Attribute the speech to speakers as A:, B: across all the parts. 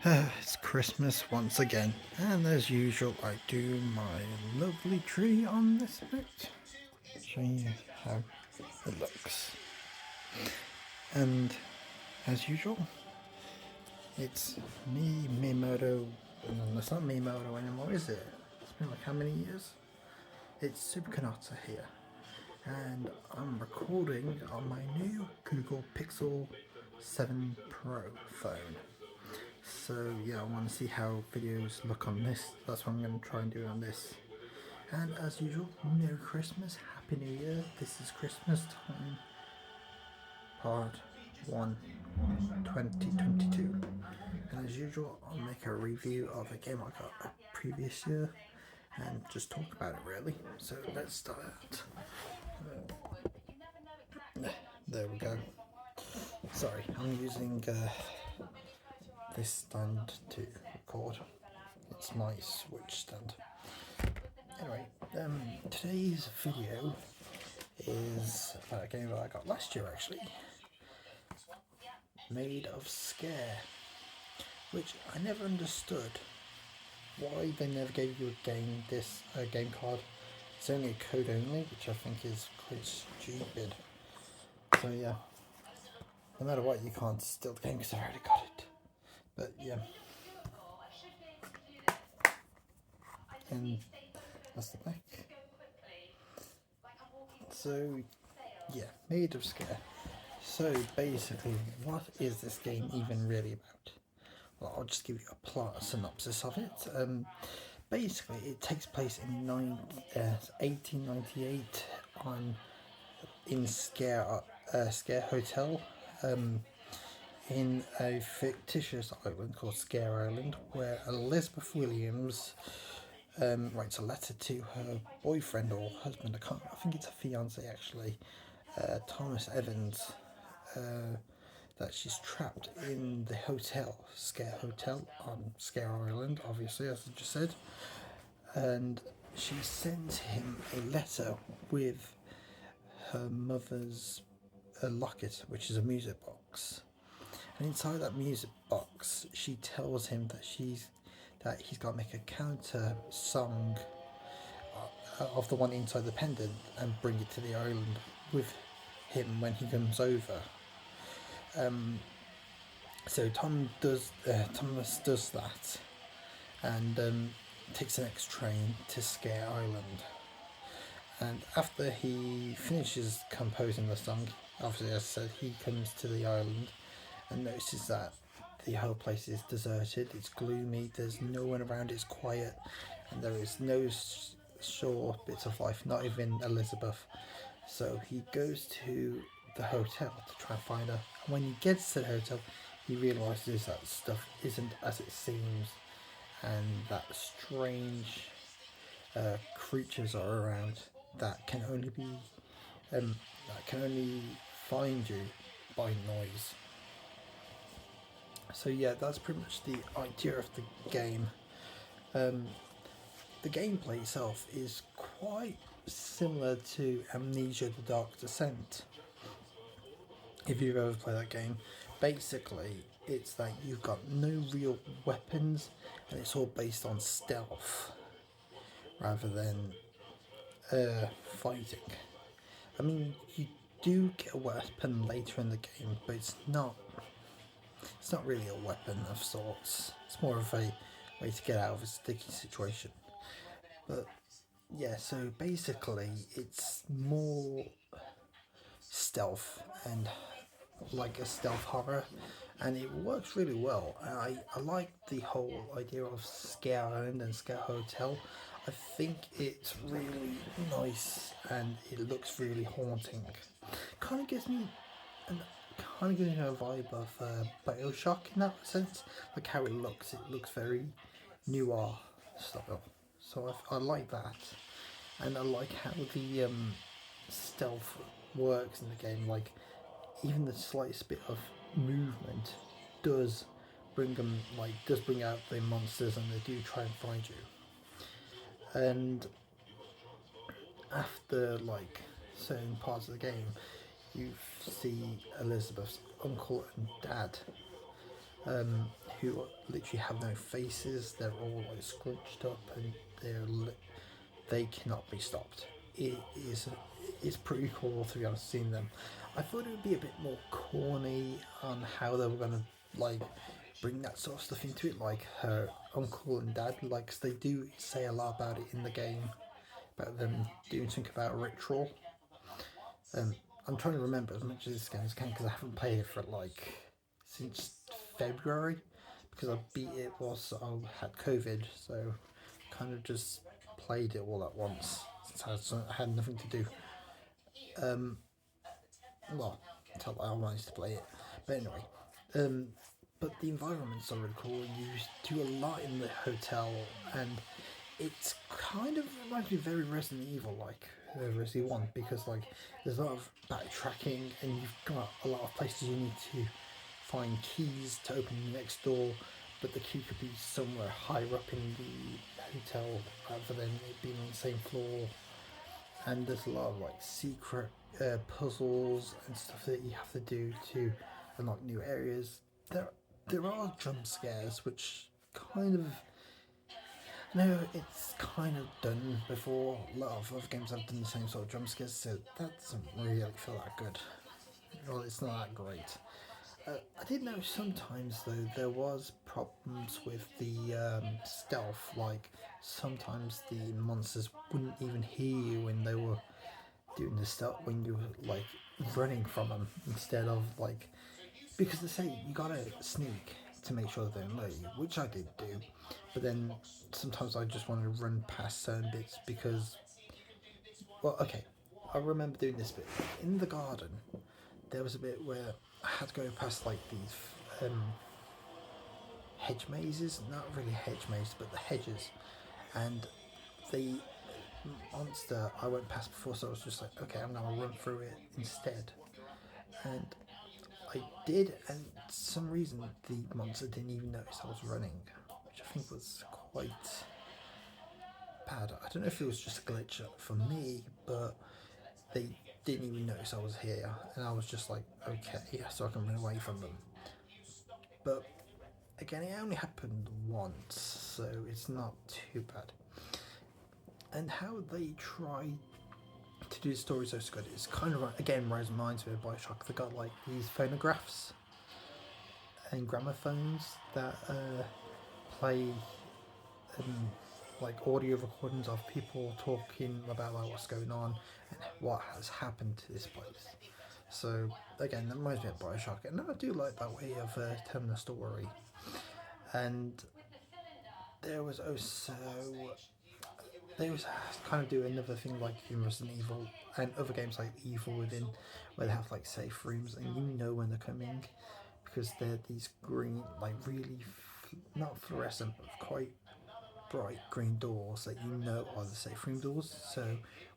A: It's Christmas once again, and as usual, I do my lovely tree on this bit, showing you how it looks. And as usual, it's me, Miyamoto. No, it's not Miyamoto anymore, is it? It's been like how many years? It's Super Kanata here, and I'm recording on my new Google Pixel 7 Pro phone. So yeah, I want to see how videos look on this. That's what I'm going to try and do on this. And as usual, Merry Christmas, Happy New Year. This is Christmas time, part 1, 2022. And as usual, I'll make a review of a game I got a previous year and just talk about it really. So let's start. There we go. Sorry, I'm using this stand to record. It's my Switch stand. Anyway, today's video is about a game that I got last year actually, Made of Scare, which I never understood why they never gave you a game card. It's only a code only, which I think is quite stupid. So yeah, no matter what, you can't steal the game because I already got it. But yeah, and that's the back. So yeah, Made of Scare. So basically, what is this game even really about? Well, I'll just give you a plot synopsis of it. Basically, it takes place in 1898 in Scare Hotel, in a fictitious island called Scare Island, where Elizabeth Williams writes a letter to her boyfriend or husband. I think it's a fiance actually, Thomas Evans. That she's trapped in the hotel, Scare Hotel on Scare Island, obviously, as I just said. And she sends him a letter with her mother's locket, which is a music box. And inside that music box, she tells him that he's got to make a counter song of the one inside the pendant and bring it to the island with him when he comes over. So Thomas does that, and takes the next train to Scare Island. And after he finishes composing the song, obviously, as I said, he comes to the island and notices that the whole place is deserted. It's gloomy. There's no one around. It's quiet, and there is no sure bits of life. Not even Elizabeth. So he goes to the hotel to try and find her. And when he gets to the hotel, he realizes that stuff isn't as it seems, and that strange creatures are around that can only find you by noise. So yeah, that's pretty much the idea of the game. The gameplay itself is quite similar to Amnesia: The Dark Descent. If you've ever played that game, basically it's that you've got no real weapons and it's all based on stealth rather than fighting. I mean, you do get a weapon later in the game, but it's not really a weapon of sorts. It's more of a way to get out of a sticky situation. But yeah, so basically it's more stealth and like a stealth horror, and it works really well. I like the whole idea of Scare Island and Scare Hotel. I think it's really nice and it looks really haunting. Kind of gives me a vibe of Bioshock in that sense, like how it looks. It looks very noir style, so I like that, and I like how the stealth works in the game. Like even the slightest bit of movement does bring out the monsters, and they do try and find you. And after like certain parts of the game, you see Elizabeth's uncle and dad, who literally have no faces. They're all like scrunched up, and they cannot be stopped. It is it's pretty cool to be honest seeing them. I thought it would be a bit more corny on how they were gonna like bring that sort of stuff into it, like her uncle and dad, like 'cause they do say a lot about it in the game, about them doing something about a ritual. Um, I'm trying to remember as much of this game as I can because I haven't played it for like since February because I beat it whilst I had COVID, so kind of just played it all at once since I had nothing to do. Um, well, until I managed to play it, but anyway. Um, but the environments are really cool. You do a lot in the hotel, and it's kind of reminds me very Resident Evil, like Resident 1, because like there's a lot of backtracking, and you've got a lot of places you need to find keys to open the next door, but the key could be somewhere higher up in the hotel rather than it being on the same floor. And there's a lot of like secret puzzles and stuff that you have to do to unlock new areas. There are jump scares, which kind of no, it's kind of done before. A lot of other games have done the same sort of jump scares, so that doesn't really feel that good. Well, it's not that great. I did know sometimes though there was problems with the stealth. Like sometimes the monsters wouldn't even hear you when they were doing the stealth when you were like running from them instead of like because they say you gotta sneak to make sure they don't know you, which I did do. But then sometimes I just want to run past certain bits because well, okay, I remember doing this bit in the garden. There was a bit where I had to go past like these hedge mazes, not really hedge mazes, but the hedges, and the monster I went past before, so I was just like, okay, I'm gonna run through it instead, and I did, and for some reason the monster didn't even notice I was running, which I think was quite bad. I don't know if it was just a glitch for me, but they didn't even notice I was here, and I was just like, okay, so I can run away from them. But again, it only happened once, so it's not too bad. And how they try to do the story so good is kind of again reminds me of Bioshock. They got like these phonographs and gramophones that play like audio recordings of people talking about like what's going on and what has happened to this place. So again, that reminds me of Bioshock, and I do like that way of telling the story. And there was also they was kind of do another thing like in Resident Evil and other games like Evil Within, where they have like safe rooms and you know when they're coming because they're these green, like really not fluorescent, but quite bright green doors that you know are the safe room doors. So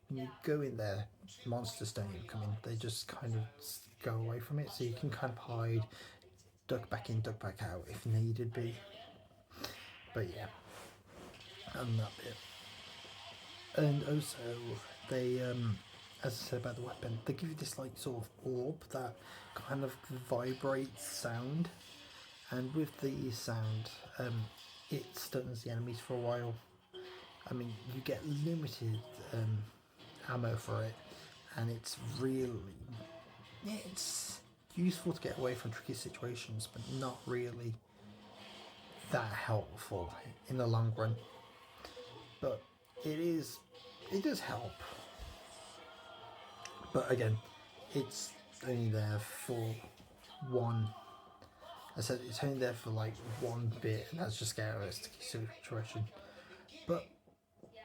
A: when you go in there, monsters don't even come in; they just kind of go away from it. So you can kind of hide, duck back in, duck back out if needed be. But yeah, and that bit. And also, they, as I said about the weapon, they give you this like sort of orb that kind of vibrates sound, and with the sound, it stuns the enemies for a while. I mean, you get limited ammo for it, and it's really, yeah, it's useful to get away from tricky situations, but not really that helpful in the long run. But it does help. But again, it's only there for one. I said it's only there for like one bit, and that's just get out of this situation. But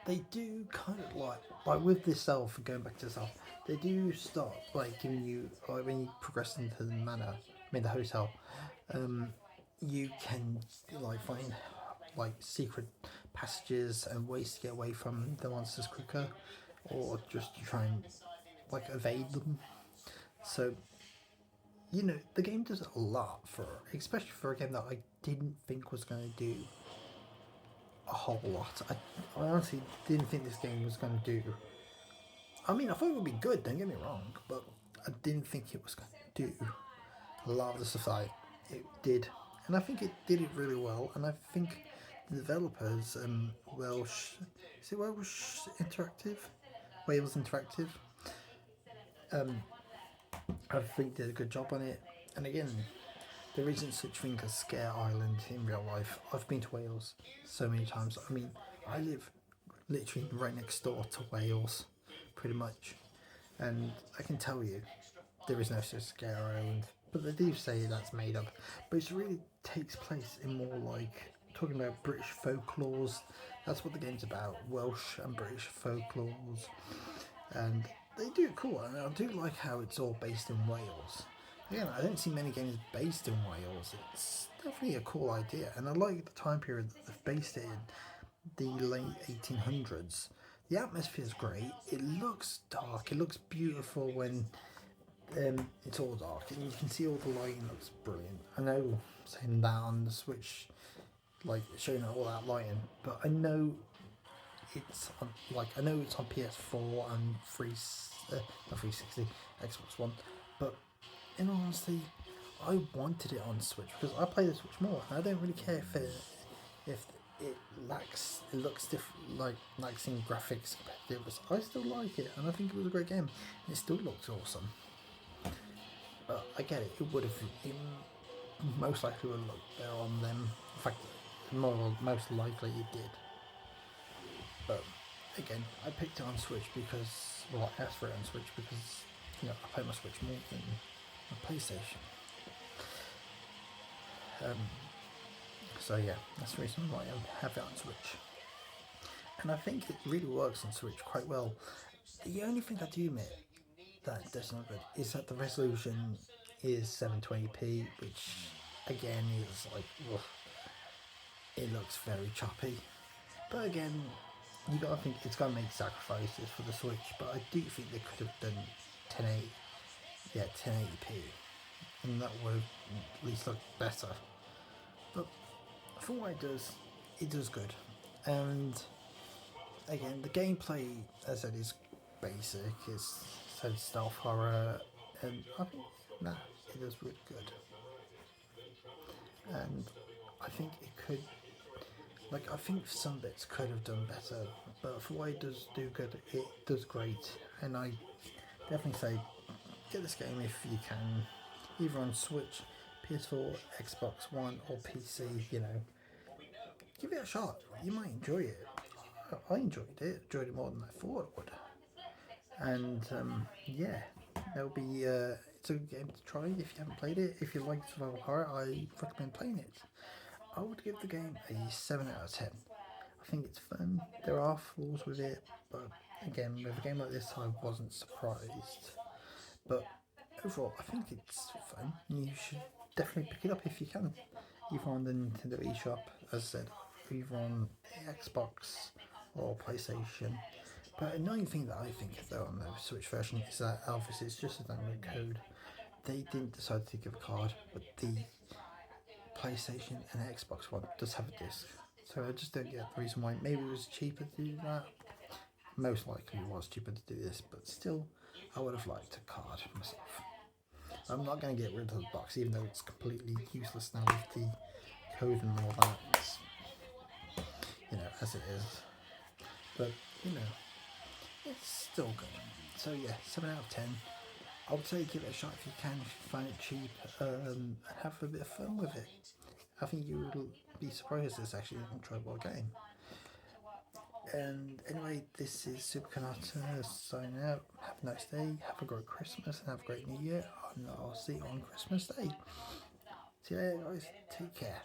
A: they do kind of like with this self, going back to the self, they do start like giving you like when you progress into the manor, I mean the hotel, you can like find like secret passages and ways to get away from the monsters quicker, or just to try and like evade them. So you know the game does a lot for, especially for a game that I didn't think was going to do a whole lot. I honestly didn't think this game was going to do. I mean, I thought it would be good. Don't get me wrong, but I didn't think it was going to do a lot of the stuff that it did. and I think it did it really well. And I think the developers, Welsh, is it Welsh Interactive, Wales Interactive, um, I think did a good job on it. And again, there isn't such thing as Scare Island in real life. I've been to Wales so many times. I mean, I live literally right next door to Wales, pretty much, and I can tell you there is no such Scare Island. But they do say that's made up. But it really takes place in more like talking about British folklores. That's what the game's about, Welsh and British folklores, and they do it cool. And I do like how it's all based in Wales. Again, I don't see many games based in Wales. It's definitely a cool idea, and I like the time period that they've based it in, the late 1800s. The atmosphere is great. It looks dark. It looks beautiful when it's all dark, and you can see all the lighting looks brilliant. I know saying that on the Switch, like showing all that lighting, but I know it's on, like I know it's on PS4 and not 360, Xbox One, but in all honesty, I wanted it on Switch because I play the Switch more, and I don't really care if it lacks, it looks different, like lacks in graphics compared to I still like it, and I think it was a great game. It still looks awesome, but I get it. It would have, it most likely would look better on them. In fact, most likely it did. But again, I picked it on Switch because, well, I asked for it on Switch because I play my Switch more than my PlayStation. So yeah, that's the reason why I have it on Switch, and I think it really works on Switch quite well. The only thing I do admit that does not good is that the resolution is 720p, which again is like, ugh, it looks very choppy. But again, you gotta think it's gotta make sacrifices for the Switch. But I do think they could have done 1080p, and that would at least look better. But for what it does good. And again, the gameplay, as I said, is basic. It's stealth horror, and I think it is really good. And I think it could, like, I think some bits could have done better, but for what it does do good, it does great. And I definitely say get this game if you can, either on Switch, PS4, Xbox One, or PC. Give it a shot. You might enjoy it. I enjoyed it more than I thought I would. And yeah, there'll be it's a good game to try if you haven't played it. If you like survival horror, I recommend playing it. I would give the game a 7 out of 10. I think it's fun. There are flaws with it, but again, with a game like this, I wasn't surprised. But overall, I think it's fun. You should definitely pick it up if you can, either on the Nintendo eShop, as I said, either on Xbox or PlayStation. But annoying thing that I think though on the Switch version is that obviously it's just a download code. They didn't decide to give a card, but the PlayStation and Xbox One does have a disc. So I just don't get the reason why. Maybe it was cheaper to do that. Most likely it was cheaper to do this, but still, I would have liked a card myself. I'm not going to get rid of the box, even though it's completely useless now with the code and all that. It's, as it is. But, it's still good. So yeah, 7 out of 10. I would say give it a shot if you can, if you find it cheap, and have a bit of fun with it. I think you will be surprised it's actually an enjoyable game. And anyway, this is Super Kanata signing out. Have a nice day, have a great Christmas, and have a great New Year. And I'll see you on Christmas Day. See you later, guys. Take care.